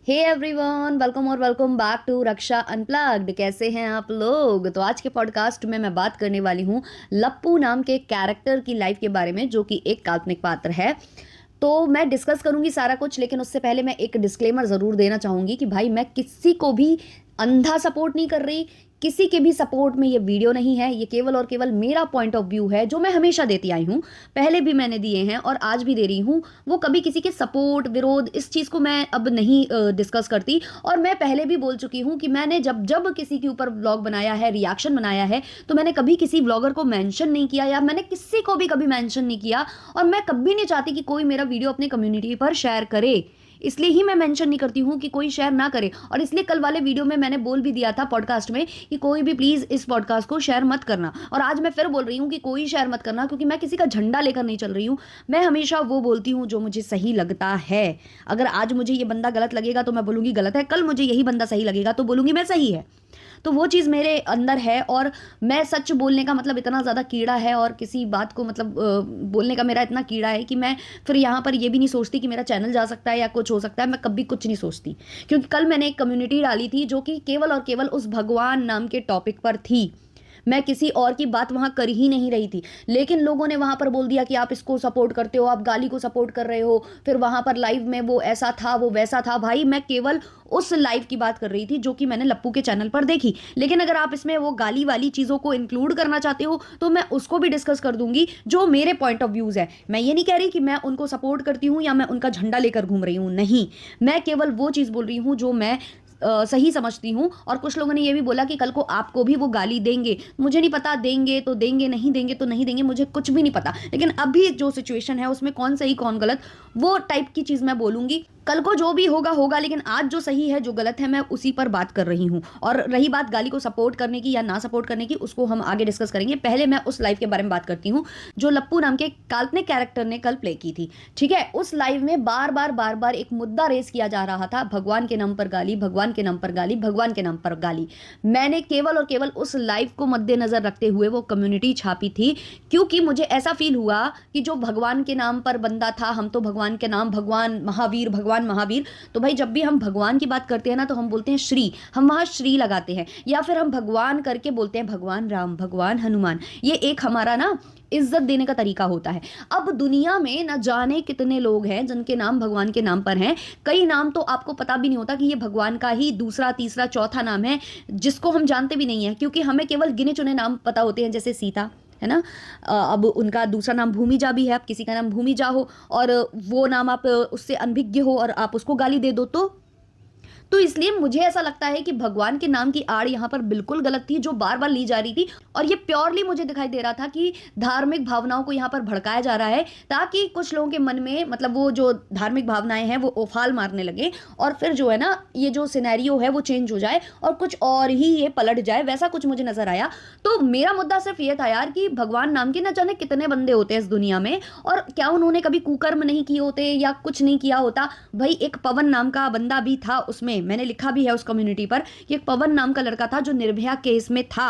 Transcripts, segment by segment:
हे everyone, welcome और welcome back to Raksha unplugged. कैसे हैं आप लोग? तो आज के पॉडकास्ट में मैं बात करने वाली हूँ लप्पू नाम के कैरेक्टर की लाइफ के बारे में, जो कि एक काल्पनिक पात्र है। तो मैं डिस्कस करूंगी सारा कुछ, लेकिन उससे पहले मैं एक डिस्क्लेमर ज़रूर देना चाहूँगी कि भाई मैं किसी को भी अंधा सपोर्ट नहीं कर रही। किसी के भी सपोर्ट में ये वीडियो नहीं है। ये केवल और केवल मेरा पॉइंट ऑफ व्यू है, जो मैं हमेशा देती आई हूँ। पहले भी मैंने दिए हैं और आज भी दे रही हूँ। वो कभी किसी के सपोर्ट विरोध इस चीज़ को मैं अब नहीं डिस्कस करती। और मैं पहले भी बोल चुकी हूँ कि मैंने जब जब किसी के ऊपर व्लॉग बनाया है, रिएक्शन बनाया है, तो मैंने कभी किसी व्लॉगर को मेंशन नहीं किया, या मैंने किसी को भी कभी मेंशन नहीं किया। और मैं कभी नहीं चाहती कि कोई मेरा वीडियो अपने कम्युनिटी पर शेयर करे। इसलिए ही मैं मेंशन नहीं करती हूँ कि कोई शेयर ना करे। और इसलिए कल वाले वीडियो में मैंने बोल भी दिया था पॉडकास्ट में कि कोई भी प्लीज़ इस पॉडकास्ट को शेयर मत करना। और आज मैं फिर बोल रही हूँ कि कोई शेयर मत करना, क्योंकि मैं किसी का झंडा लेकर नहीं चल रही हूँ। मैं हमेशा वो बोलती हूँ जो मुझे सही लगता है। अगर आज मुझे ये बंदा गलत लगेगा तो मैं बोलूँगी गलत है, कल मुझे यही बंदा सही लगेगा तो बोलूँगी मैं सही है। तो वो चीज़ मेरे अंदर है। और मैं सच बोलने का मतलब इतना ज़्यादा कीड़ा है, और किसी बात को मतलब बोलने का मेरा इतना कीड़ा है कि मैं फिर यहाँ पर ये भी नहीं सोचती कि मेरा चैनल जा सकता है या कुछ हो सकता है। मैं कभी कुछ नहीं सोचती, क्योंकि कल मैंने एक कम्युनिटी डाली थी जो कि केवल और केवल उस भगवान नाम के टॉपिक पर थी। मैं किसी और की बात वहां कर ही नहीं रही थी, लेकिन लोगों ने वहां पर बोल दिया कि आप इसको सपोर्ट करते हो, आप गाली को सपोर्ट कर रहे हो। फिर वहां पर लाइव में वो ऐसा था, वो वैसा था। भाई मैं केवल उस लाइव की बात कर रही थी जो कि मैंने लप्पू के चैनल पर देखी। लेकिन अगर आप इसमें वो गाली वाली चीज़ों को इंक्लूड करना चाहते हो तो मैं उसको भी डिस्कस कर दूंगी, जो मेरे पॉइंट ऑफ व्यूज़ है। मैं ये नहीं कह रही कि मैं उनको सपोर्ट करती हूँ या मैं उनका झंडा लेकर घूम रही हूँ, नहीं। मैं केवल वो चीज़ बोल रही हूँ जो मैं सही समझती हूँ। और कुछ लोगों ने ये भी बोला कि कल को आपको भी वो गाली देंगे। मुझे नहीं पता, देंगे तो देंगे, नहीं देंगे तो नहीं देंगे, मुझे कुछ भी नहीं पता। लेकिन अभी जो सिचुएशन है उसमें कौन सही कौन गलत, वो टाइप की चीज़ मैं बोलूँगी। कल को जो भी होगा होगा, लेकिन आज जो सही है जो गलत है मैं उसी पर बात कर रही हूँ। और रही बात गाली को सपोर्ट करने की या ना सपोर्ट करने की, उसको हम आगे डिस्कस करेंगे। पहले मैं उस लाइव के बारे में बात करती हूँ जो लप्पू नाम के काल्पनिक कैरेक्टर ने कल प्ले की थी। ठीक है, उस लाइव में बार बार एक मुद्दा रेस किया जा रहा था, भगवान के नाम पर गाली, भगवान के नाम पर गाली, भगवान के नाम पर गाली। मैंने केवल और केवल उस लाइव को मद्देनजर रखते हुए वो कम्युनिटी छापी थी, क्योंकि मुझे ऐसा फील हुआ कि जो भगवान के नाम पर बंदा था, हम तो भगवान के नाम, भगवान महावीर, भगवान महावीर। तो भाई जब भी हम भगवान की बात करते हैं ना, तो हम बोलते हैं श्री, हम वहां श्री लगाते हैं, या फिर हम भगवान करके बोलते हैं भगवान राम, भगवान हनुमान। ये एक हमारा ना इज्जत देने का तरीका होता है। अब दुनिया में न जाने कितने लोग हैं जिनके नाम भगवान के नाम पर हैं। कई नाम तो आपको पता भी नहीं होता कि ये भगवान का ही दूसरा, तीसरा, चौथा नाम है, जिसको हम जानते भी नहीं है, क्योंकि हमें केवल गिने चुने नाम पता होते हैं, जैसे सीता है ना। अब उनका दूसरा नाम भूमिजा भी है। अब किसी का नाम भूमिजा हो और वो नाम आप उससे अनभिज्ञ हो और आप उसको गाली दे दो, तो इसलिए मुझे ऐसा लगता है कि भगवान के नाम की आड़ यहाँ पर बिल्कुल गलत थी, जो बार बार ली जा रही थी। और ये प्योरली मुझे दिखाई दे रहा था कि धार्मिक भावनाओं को यहाँ पर भड़काया जा रहा है, ताकि कुछ लोगों के मन में मतलब वो जो धार्मिक भावनाएं हैं वो उफाल मारने लगे, और फिर जो है ना ये जो सिनेरियो है वो चेंज हो जाए और कुछ और ही ये पलट जाए, वैसा कुछ मुझे नजर आया। तो मेरा मुद्दा सिर्फ ये था यार कि भगवान नाम के न जाने कितने बंदे होते हैं इस दुनिया में, और क्या उन्होंने कभी कुकर्म नहीं किए होते या कुछ नहीं किया होता। भाई एक पवन नाम का बंदा भी था उसमें, मैंने लिखा भी है उस कम्युनिटी पर कि एक पवन नाम का लड़का था जो निर्भया केस में था।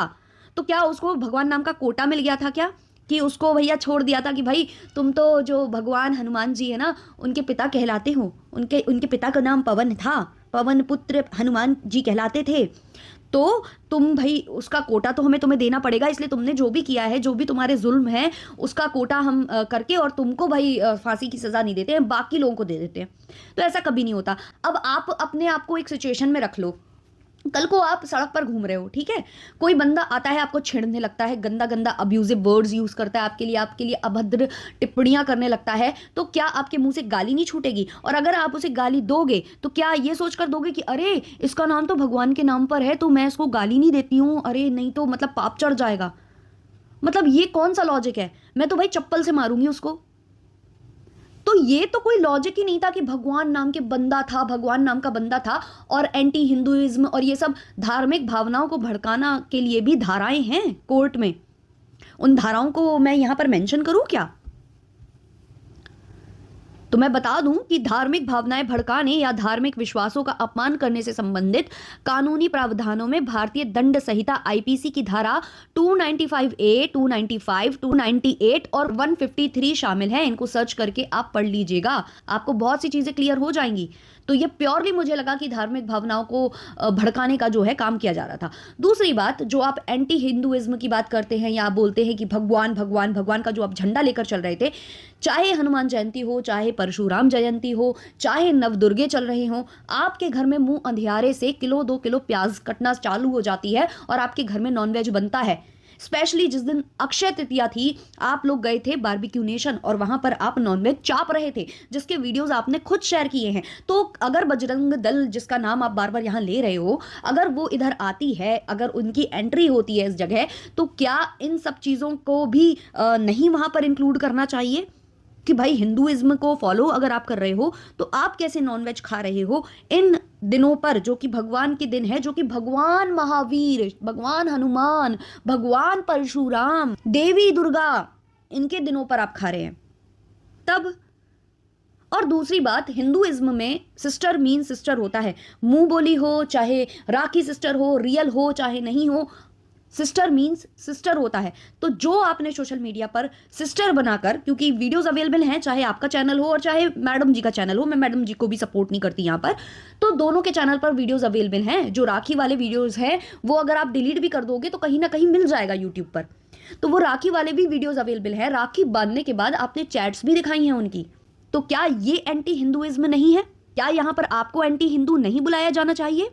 तो क्या उसको भगवान नाम का कोटा मिल गया था क्या, कि उसको भैया छोड़ दिया था कि भाई तुम तो जो भगवान हनुमान जी है ना उनके पिता कहलाते हो, उनके उनके पिता का नाम पवन था, पवन पुत्र हनुमान जी कहलाते थे, तो तुम भाई उसका कोटा तो हमें तुम्हें देना पड़ेगा। इसलिए तुमने जो भी किया है, जो भी तुम्हारे जुल्म है, उसका कोटा हम करके और तुमको भाई फांसी की सजा नहीं देते हैं, बाकी लोगों को दे देते हैं। तो ऐसा कभी नहीं होता। अब आप अपने आप को एक सिचुएशन में रख लो। कल को आप सड़क पर घूम रहे हो, ठीक है, कोई बंदा आता है, आपको छेड़ने लगता है, गंदा गंदा अब्यूजिव वर्ड्स यूज करता है आपके लिए अभद्र टिप्पणियां करने लगता है, तो क्या आपके मुंह से गाली नहीं छूटेगी? और अगर आप उसे गाली दोगे तो क्या ये सोचकर दोगे कि अरे इसका नाम तो भगवान के नाम पर है तो मैं इसको गाली नहीं देती हूँ, अरे नहीं तो मतलब पाप चढ़ जाएगा? मतलब ये कौन सा लॉजिक है? मैं तो भाई चप्पल से मारूंगी उसको। तो ये तो कोई लॉजिक ही नहीं था कि भगवान नाम के बंदा था, भगवान नाम का बंदा था। और एंटी हिंदुइज्म और ये सब धार्मिक भावनाओं को भड़काना के लिए भी धाराएं हैं कोर्ट में। उन धाराओं को मैं यहां पर मेंशन करूं क्या? तो मैं बता दूं कि धार्मिक भावनाएं भड़काने या धार्मिक विश्वासों का अपमान करने से संबंधित कानूनी प्रावधानों में भारतीय दंड संहिता आईपीसी की धारा 295A, 295, 298 और 153 शामिल है। इनको सर्च करके आप पढ़ लीजिएगा, आपको बहुत सी चीजें क्लियर हो जाएंगी। तो ये प्योरली मुझे लगा कि धार्मिक भावनाओं को भड़काने का जो है काम किया जा रहा था। दूसरी बात, जो आप एंटी हिंदुइज्म की बात करते हैं या आप बोलते हैं कि भगवान भगवान भगवान का जो आप झंडा लेकर चल रहे थे, चाहे हनुमान जयंती हो, चाहे परशुराम जयंती हो, चाहे नवदुर्गे चल रहे हो, आपके घर में मुंह अंधियारे से किलो 2 किलो प्याज कटना चालू हो जाती है और आपके घर में नॉनवेज बनता है। स्पेशली जिस दिन अक्षय तृतीया थी, आप लोग गए थे बारबेक्यू नेशन और वहां पर आप नॉनवेज चाप रहे थे, जिसके वीडियोस आपने खुद शेयर किए हैं। तो अगर बजरंग दल, जिसका नाम आप बार बार यहां ले रहे हो, अगर वो इधर आती है, अगर उनकी एंट्री होती है इस जगह, तो क्या इन सब चीजों को भी नहीं वहां पर इंक्लूड करना चाहिए? कि भाई हिंदुइज्म को फॉलो अगर आप कर रहे हो तो आप कैसे नॉनवेज खा रहे हो इन दिनों पर, जो कि भगवान के दिन है, जो कि भगवान महावीर, भगवान हनुमान, भगवान परशुराम, देवी दुर्गा, इनके दिनों पर आप खा रहे हैं तब। और दूसरी बात, हिंदुइज्म में सिस्टर मीन सिस्टर होता है, मुंह बोली हो चाहे राखी सिस्टर हो, रियल हो चाहे नहीं हो, सिस्टर मीन्स सिस्टर होता है। तो जो आपने सोशल मीडिया पर सिस्टर बनाकर, क्योंकि वीडियोस अवेलेबल हैं, चाहे आपका चैनल हो और चाहे मैडम जी का चैनल हो, मैं मैडम जी को भी सपोर्ट नहीं करती यहाँ पर, तो दोनों के चैनल पर वीडियोस अवेलेबल हैं। जो राखी वाले वीडियोस हैं वो अगर आप डिलीट भी कर दोगे तो कहीं ना कहीं मिल जाएगा यूट्यूब पर, तो वो राखी वाले भी वीडियोस अवेलेबल हैं। राखी बांधने के बाद आपने चैट्स भी दिखाई हैं उनकी। तो क्या ये एंटी हिंदुइज्म नहीं है? क्या यहां पर आपको एंटी हिंदू नहीं बुलाया जाना चाहिए?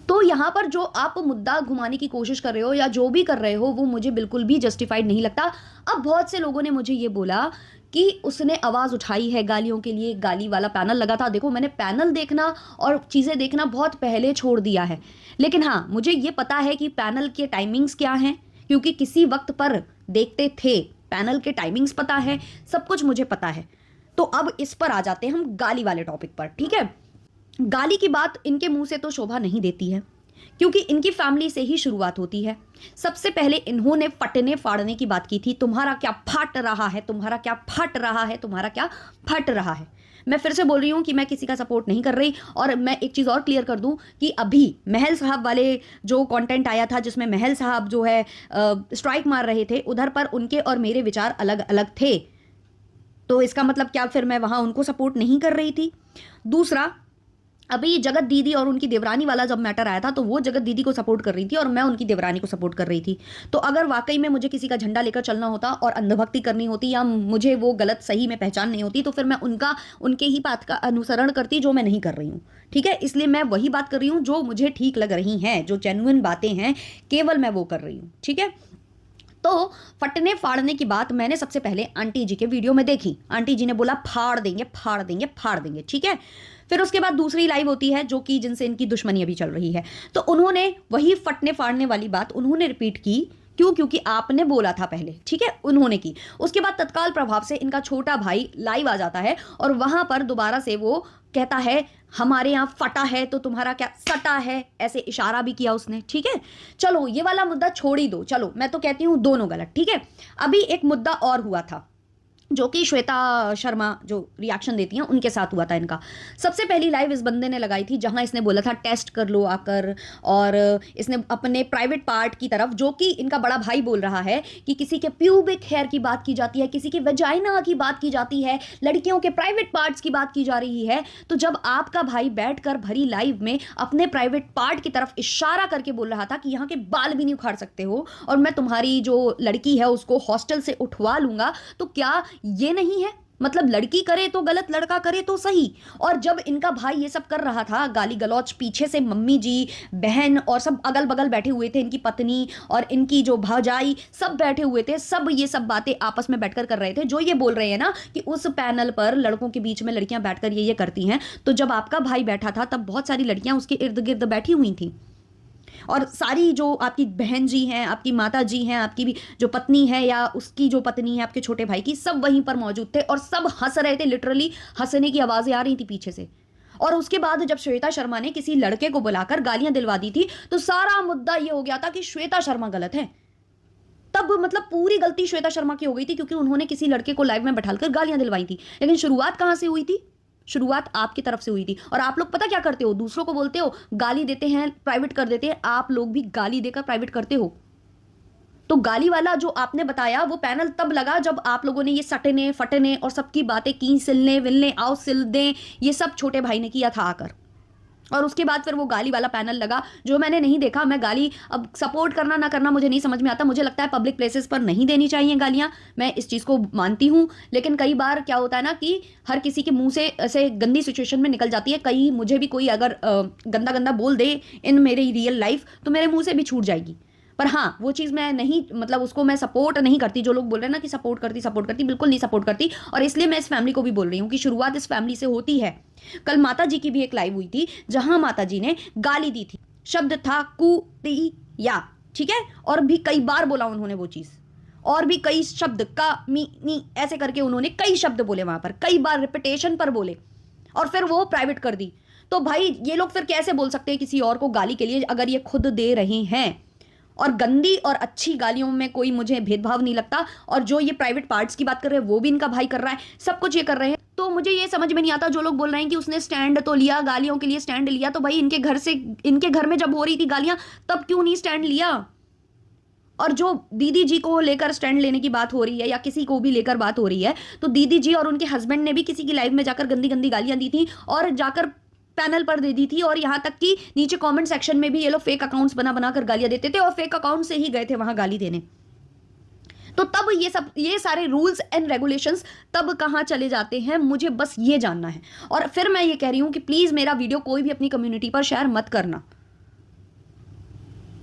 तो यहां पर जो आप मुद्दा घुमाने की कोशिश कर रहे हो या जो भी कर रहे हो, वो मुझे बिल्कुल भी जस्टिफाइड नहीं लगता। अब बहुत से लोगों ने मुझे ये बोला कि उसने आवाज उठाई है गालियों के लिए, गाली वाला पैनल लगा था। देखो, मैंने पैनल देखना और चीजें देखना बहुत पहले छोड़ दिया है, लेकिन हाँ, मुझे ये पता है कि पैनल के टाइमिंग्स क्या हैं, क्योंकि किसी वक्त पर देखते थे। पैनल के टाइमिंग्स पता है, सब कुछ मुझे पता है। तो अब इस पर आ जाते हैं हम गाली वाले टॉपिक पर, ठीक है। गाली की बात इनके मुंह से तो शोभा नहीं देती है, क्योंकि इनकी फैमिली से ही शुरुआत होती है। सबसे पहले इन्होंने फटने फाड़ने की बात की थी, तुम्हारा क्या फट रहा है, तुम्हारा क्या फट रहा है, तुम्हारा क्या फट रहा है। मैं फिर से बोल रही हूं कि मैं किसी का सपोर्ट नहीं कर रही। और मैं एक चीज़ और क्लियर कर दूं कि अभी महल साहब वाले जो कंटेंट आया था, जिसमें महल साहब जो है स्ट्राइक मार रहे थे, उधर पर उनके और मेरे विचार अलग अलग थे। तो इसका मतलब क्या फिर मैं वहां उनको सपोर्ट नहीं कर रही थी? दूसरा, अभी जगत दीदी और उनकी देवरानी वाला जब मैटर आया था, तो वो जगत दीदी को सपोर्ट कर रही थी और मैं उनकी देवरानी को सपोर्ट कर रही थी। तो अगर वाकई में मुझे किसी का झंडा लेकर चलना होता और अंधभक्ति करनी होती, या मुझे वो गलत सही में पहचान नहीं होती, तो फिर मैं उनके ही बात का अनुसरण करती, जो मैं नहीं कर रही हूँ, ठीक है। इसलिए मैं वही बात कर रही हूँ जो मुझे ठीक लग रही हैं, जो जेन्युइन बातें हैं, केवल मैं वो कर रही हूँ, ठीक है। तो फटने फाड़ने की बात मैंने सबसे पहले आंटी जी के वीडियो में देखी। आंटी जी ने बोला फाड़ देंगे फाड़ देंगे फाड़ देंगे, ठीक है। फिर उसके बाद दूसरी लाइव होती है, जो कि जिनसे इनकी दुश्मनी अभी चल रही है, तो उन्होंने वही फटने फाड़ने वाली बात उन्होंने रिपीट की। क्यों? क्योंकि आपने बोला था पहले, ठीक है, उन्होंने की। उसके बाद तत्काल प्रभाव से इनका छोटा भाई लाइव आ जाता है और वहां पर दोबारा से वो कहता है हमारे यहाँ फटा है तो तुम्हारा क्या सटा है, ऐसे इशारा भी किया उसने, ठीक है। चलो ये वाला मुद्दा छोड़ ही दो, चलो मैं तो कहती हूँ दोनों गलत, ठीक है। अभी एक मुद्दा और हुआ था, जो कि श्वेता शर्मा जो रिएक्शन देती हैं उनके साथ हुआ था इनका। सबसे पहली लाइव इस बंदे ने लगाई थी, जहां इसने बोला था टेस्ट कर लो आकर, और इसने अपने प्राइवेट पार्ट की तरफ, जो कि इनका बड़ा भाई बोल रहा है कि किसी के प्यूबिक हेयर की बात की जाती है, किसी के वेजाइना की बात की जाती है, लड़कियों के प्राइवेट पार्ट्स की बात की जा रही है। तो जब आपका भाई बैठकर भरी लाइव में अपने प्राइवेट पार्ट की तरफ इशारा करके बोल रहा था कि यहाँ के बाल भी नहीं उखाड़ सकते हो और मैं तुम्हारी जो लड़की है उसको हॉस्टल से उठवा लूंगा, तो क्या ये नहीं है? मतलब लड़की करे तो गलत, लड़का करे तो सही। और जब इनका भाई ये सब कर रहा था, गाली गलौच, पीछे से मम्मी जी, बहन और सब अगल बगल बैठे हुए थे, इनकी पत्नी और इनकी जो भौजाई सब बैठे हुए थे, सब ये सब बातें आपस में बैठकर कर रहे थे, जो ये बोल रहे हैं ना कि उस पैनल पर लड़कों के बीच में लड़कियां बैठकर ये करती हैं। तो जब आपका भाई बैठा था तब बहुत सारी लड़कियां उसके इर्द गिर्द बैठी हुई थी, और सारी जो आपकी बहन जी हैं, आपकी माता जी हैं, आपकी भी जो पत्नी है या उसकी जो पत्नी है आपके छोटे भाई की, सब वहीं पर मौजूद थे और सब हंस रहे थे। लिटरली हंसने की आवाजें आ रही थी पीछे से। और उसके बाद जब श्वेता शर्मा ने किसी लड़के को बुलाकर गालियां दिलवा दी थी, तो सारा मुद्दा ये हो गया था कि श्वेता शर्मा गलत है। तब मतलब पूरी गलती श्वेता शर्मा की हो गई थी, क्योंकि उन्होंने किसी लड़के को लाइव में बैठाकर गालियां दिलवाई थी। लेकिन शुरुआत कहां से हुई थी? शुरुआत आपकी तरफ से हुई थी। और आप लोग पता क्या करते हो? दूसरों को बोलते हो, गाली देते हैं, प्राइवेट कर देते हैं। आप लोग भी गाली देकर प्राइवेट करते हो। तो गाली वाला जो आपने बताया वो पैनल तब लगा जब आप लोगों ने ये सटने फटने और सबकी बातें की, सिलने विलने आओ सिल दें, ये सब छोटे भाई ने किया था आकर। और उसके बाद फिर वो गाली वाला पैनल लगा जो मैंने नहीं देखा। मैं गाली अब सपोर्ट करना ना करना मुझे नहीं समझ में आता। मुझे लगता है पब्लिक प्लेसेस पर नहीं देनी चाहिए गालियां, मैं इस चीज़ को मानती हूँ। लेकिन कई बार क्या होता है ना कि हर किसी के मुंह से ऐसे गंदी सिचुएशन में निकल जाती है। कहीं मुझे भी कोई अगर गंदा गंदा बोल दे इन मेरी रियल लाइफ तो मेरे मुंह से भी छूट जाएगी। पर हाँ, वो चीज़ मैं नहीं, मतलब उसको मैं सपोर्ट नहीं करती। जो लोग बोल रहे हैं ना कि सपोर्ट करती, बिल्कुल नहीं सपोर्ट करती। और इसलिए मैं इस फैमिली को भी बोल रही हूँ कि शुरुआत इस फैमिली से होती है। कल माता जी की भी एक लाइव हुई थी जहां माता जी ने गाली दी थी, शब्द था कुतिया, ठीक है, और भी कई बार बोला उन्होंने वो चीज़, और भी कई शब्द का मी नी ऐसे करके उन्होंने कई शब्द बोले वहां पर, कई बार रिपीटेशन पर बोले, और फिर वो प्राइवेट कर दी। तो भाई ये लोग फिर कैसे बोल सकते हैं किसी और को गाली के लिए अगर ये खुद दे रहे हैं। और गंदी और अच्छी गालियों में कोई मुझे भेदभाव नहीं लगता। और जो ये प्राइवेट पार्ट्स की बात कर रहे हैं वो भी इनका भाई कर रहा है, सब कुछ ये कर रहे हैं। तो मुझे ये समझ में नहीं आता जो लोग बोल रहे हैं कि उसने स्टैंड तो लिया, गालियों के लिए स्टैंड लिया, तो भाई इनके घर में जब हो रही थी गालियां तब क्यों नहीं स्टैंड लिया। और जो दीदी जी को लेकर स्टैंड लेने की बात हो रही है या किसी को भी लेकर बात हो रही है, तो दीदी जी और उनके हस्बैंड ने भी किसी की लाइव में जाकर गंदी गंदी गालियां दी थी और जाकर पैनल पर दे दी थी। और यहाँ तक कि नीचे कमेंट सेक्शन में भी ये लोग फेक अकाउंट्स बना बनाकर गालियां देते थे और फेक अकाउंट से ही गए थे वहां गाली देने। तो तब ये सारे रूल्स एंड रेगुलेशंस तब कहाँ चले जाते हैं, मुझे बस ये जानना है। और फिर मैं ये कह रही हूं कि प्लीज मेरा वीडियो कोई भी अपनी कम्युनिटी पर शेयर मत करना,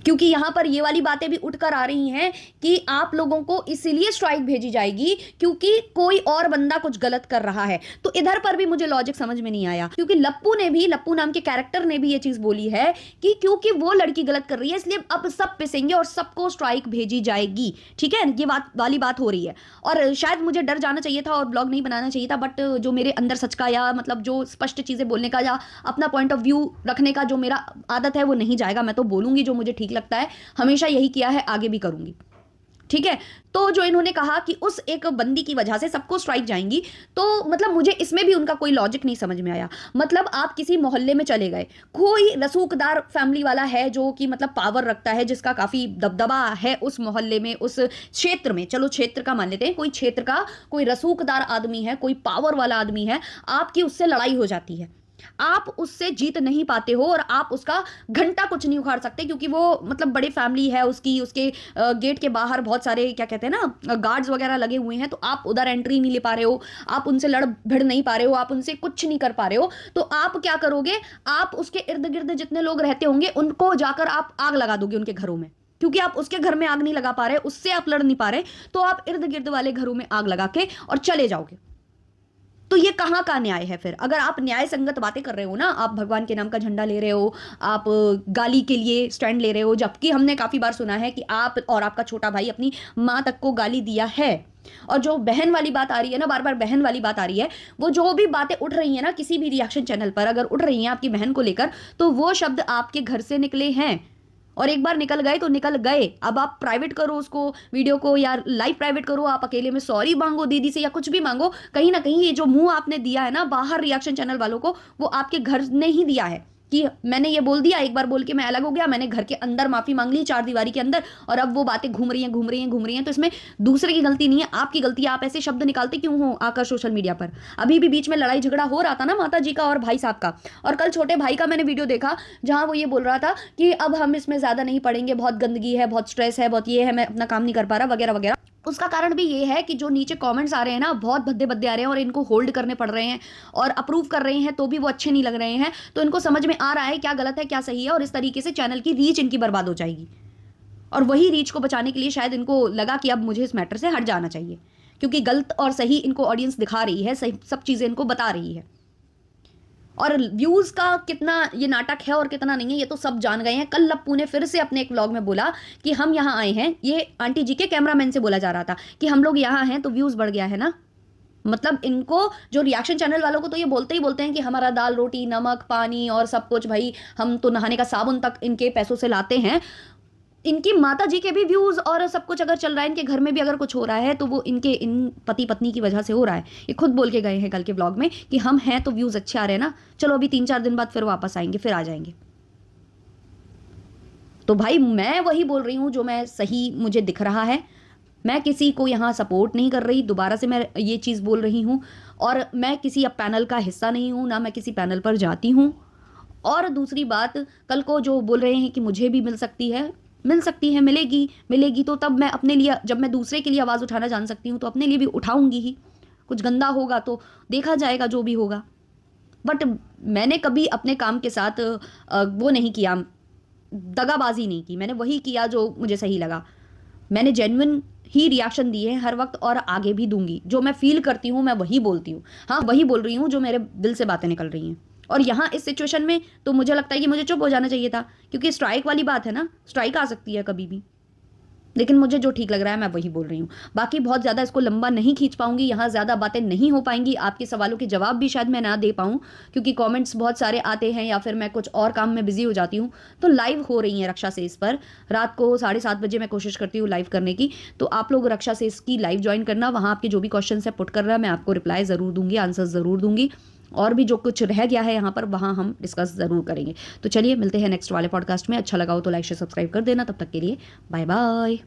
क्योंकि यहां पर ये वाली बातें भी उठकर आ रही हैं कि आप लोगों को इसीलिए स्ट्राइक भेजी जाएगी क्योंकि कोई और बंदा कुछ गलत कर रहा है। तो इधर पर भी मुझे लॉजिक समझ में नहीं आया, क्योंकि लप्पू नाम के कैरेक्टर ने भी ये चीज बोली है कि क्योंकि वो लड़की गलत कर रही है इसलिए अब सब पिसेंगे और सबको स्ट्राइक भेजी जाएगी। ठीक है, ये वाली बात हो रही है। और शायद मुझे डर जाना चाहिए था और ब्लॉग नहीं बनाना चाहिए था, बट जो मेरे अंदर सच का या मतलब जो स्पष्ट चीजें बोलने का या अपना पॉइंट ऑफ व्यू रखने का जो मेरा आदत है वो नहीं जाएगा। मैं तो बोलूंगी जो मुझे ठीक लगता है, हमेशा यही किया है, आगे भी करूंगी। ठीक है, तो जो इन्होंने कहा कि उस एक बंदी की वजह से सबको स्ट्राइक जाएंगी, तो मतलब मुझे इसमें भी उनका कोई लॉजिक नहीं समझ में आया। मतलब आप किसी मोहल्ले में चले गए, कोई रसूखदार फैमिली वाला है जो कि मतलब पावर रखता है, जिसका काफी दबदबा है उस मोहल्ले में, उस क्षेत्र में, चलो क्षेत्र का मान लेते हैं, कोई क्षेत्र का कोई रसूखदार आदमी है, कोई पावर वाला आदमी है, आपकी उससे लड़ाई हो जाती है, आप उससे जीत नहीं पाते हो और आप उसका घंटा कुछ नहीं उखाड़ सकते, क्योंकि वो मतलब बड़ी फैमिली है उसकी, उसके गेट के बाहर बहुत सारे क्या कहते हैं ना गार्ड्स वगैरह लगे हुए हैं, तो आप उधर एंट्री नहीं ले पा रहे हो, आप उनसे लड़ भिड़ नहीं पा रहे हो, आप उनसे कुछ नहीं कर पा रहे हो। तो आप क्या करोगे, आप उसके इर्द गिर्द जितने लोग रहते होंगे उनको जाकर आप आग लगा दोगे उनके घरों में, क्योंकि आप उसके घर में आग नहीं लगा पा रहे, उससे आप लड़ नहीं पा रहे, तो आप इर्द गिर्द वाले घरों में आग लगा के और चले जाओगे। तो ये कहाँ का न्याय है फिर? अगर आप न्याय संगत बातें कर रहे हो ना, आप भगवान के नाम का झंडा ले रहे हो, आप गाली के लिए स्टैंड ले रहे हो, जबकि हमने काफी बार सुना है कि आप और आपका छोटा भाई अपनी माँ तक को गाली दिया है। और जो बहन वाली बात आ रही है ना, बार बार बहन वाली बात आ रही है, वो जो भी बातें उठ रही है ना किसी भी रिएक्शन चैनल पर अगर उठ रही हैं आपकी बहन को लेकर, तो वो शब्द आपके घर से निकले हैं और एक बार निकल गए तो निकल गए। अब आप प्राइवेट करो उसको, वीडियो को, या लाइव प्राइवेट करो, आप अकेले में सॉरी मांगो दीदी से या कुछ भी मांगो, कहीं ना कहीं ये जो मुंह आपने दिया है ना बाहर रिएक्शन चैनल वालों को, वो आपके घर ने ही दिया है कि मैंने ये बोल दिया, एक बार बोल के मैं अलग हो गया, मैंने घर के अंदर माफी मांग ली चार दीवारी के अंदर, और अब वो बातें घूम रही हैं। तो इसमें दूसरे की गलती नहीं है, आपकी गलती है। आप ऐसे शब्द निकालते क्यों हो आकर सोशल मीडिया पर? अभी भी बीच में लड़ाई झगड़ा हो रहा था ना माता जी का और भाई साहब का, और कल छोटे भाई का मैंने वीडियो देखा जहां वो ये बोल रहा था कि अब हम इसमें ज्यादा नहीं पढ़ेंगे, बहुत गंदगी है, बहुत स्ट्रेस है, बहुत ये है, मैं अपना काम नहीं कर पा रहा वगैरह वगैरह। उसका कारण भी ये है कि जो नीचे कमेंट्स आ रहे हैं ना बहुत भद्दे भद्दे आ रहे हैं और इनको होल्ड करने पड़ रहे हैं और अप्रूव कर रहे हैं, तो भी वो अच्छे नहीं लग रहे हैं। तो इनको समझ में आ रहा है क्या गलत है क्या सही है, और इस तरीके से चैनल की रीच इनकी बर्बाद हो जाएगी। और वही रीच को बचाने के लिए शायद इनको लगा कि अब मुझे इस मैटर से हट जाना चाहिए, क्योंकि गलत और सही इनको ऑडियंस दिखा रही है, सही सब चीजें इनको बता रही है। और व्यूज का कितना ये नाटक है और कितना नहीं है ये तो सब जान गए हैं। कल लप्पू ने फिर से अपने एक व्लॉग में बोला कि हम यहाँ आए हैं, ये आंटी जी के कैमरामैन से बोला जा रहा था कि हम लोग यहाँ हैं तो व्यूज बढ़ गया है ना। मतलब इनको जो रिएक्शन चैनल वालों को तो ये बोलते ही बोलते हैं कि हमारा दाल रोटी नमक पानी और सब कुछ, भाई हम तो नहाने का साबुन तक इनके पैसों से लाते हैं। इनकी माता जी के भी व्यूज और सब कुछ अगर चल रहा है, इनके घर में भी अगर कुछ हो रहा है, तो वो इन पति पत्नी की वजह से हो रहा है। ये खुद बोल के गए हैं कल के व्लॉग में कि हम हैं तो व्यूज अच्छे आ रहे हैं ना, चलो अभी 3-4 दिन बाद फिर वापस आएंगे, फिर आ जाएंगे। तो भाई मैं वही बोल रही हूँ जो मैं सही मुझे दिख रहा है। मैं किसी को यहाँ सपोर्ट नहीं कर रही, दोबारा से मैं ये चीज़ बोल रही हूँ। और मैं किसी अब पैनल का हिस्सा नहीं हूँ, ना मैं किसी पैनल पर जाती हूँ। और दूसरी बात, कल को जो बोल रहे हैं कि मुझे भी मिल सकती है, मिल सकती है, मिलेगी, मिलेगी तो तब मैं अपने लिए, जब मैं दूसरे के लिए आवाज़ उठाना जान सकती हूँ तो अपने लिए भी उठाऊंगी ही। कुछ गंदा होगा तो देखा जाएगा जो भी होगा। बट मैंने कभी अपने काम के साथ वो नहीं किया, दगाबाजी नहीं की। मैंने वही किया जो मुझे सही लगा। मैंने जेन्युइन ही रिएक्शन दिए हैं हर वक्त, और आगे भी दूंगी। जो मैं फील करती हूँ मैं वही बोलती हूँ। हाँ, वही बोल रही हूँ जो मेरे दिल से बातें निकल रही हैं। और यहाँ इस सिचुएशन में तो मुझे लगता है कि मुझे चुप हो जाना चाहिए था, क्योंकि स्ट्राइक वाली बात है ना, स्ट्राइक आ सकती है कभी भी। लेकिन मुझे जो ठीक लग रहा है मैं वही बोल रही हूँ। बाकी बहुत ज़्यादा इसको लंबा नहीं खींच पाऊंगी, यहाँ ज़्यादा बातें नहीं हो पाएंगी। आपके सवालों के जवाब भी शायद मैं ना दे पाऊँ, क्योंकि कमेंट्स बहुत सारे आते हैं या फिर मैं कुछ और काम में बिजी हो जाती हूँ। तो लाइव हो रही है रक्षा से इस पर, रात को 7:30 बजे मैं कोशिश करती हूँ लाइव करने की। तो आप लोग रक्षा से इसकी लाइव ज्वाइन करना, वहाँ आपके जो भी क्वेश्चन है पुट कर रहा है, मैं आपको रिप्लाई ज़रूर दूंगी, आंसर ज़रूर दूंगी। और भी जो कुछ रह गया है यहाँ पर वहाँ हम डिस्कस ज़रूर करेंगे। तो चलिए मिलते हैं नेक्स्ट वाले पॉडकास्ट में। अच्छा लगा हो तो लाइक शेयर सब्सक्राइब कर देना। तब तक के लिए बाय बाय।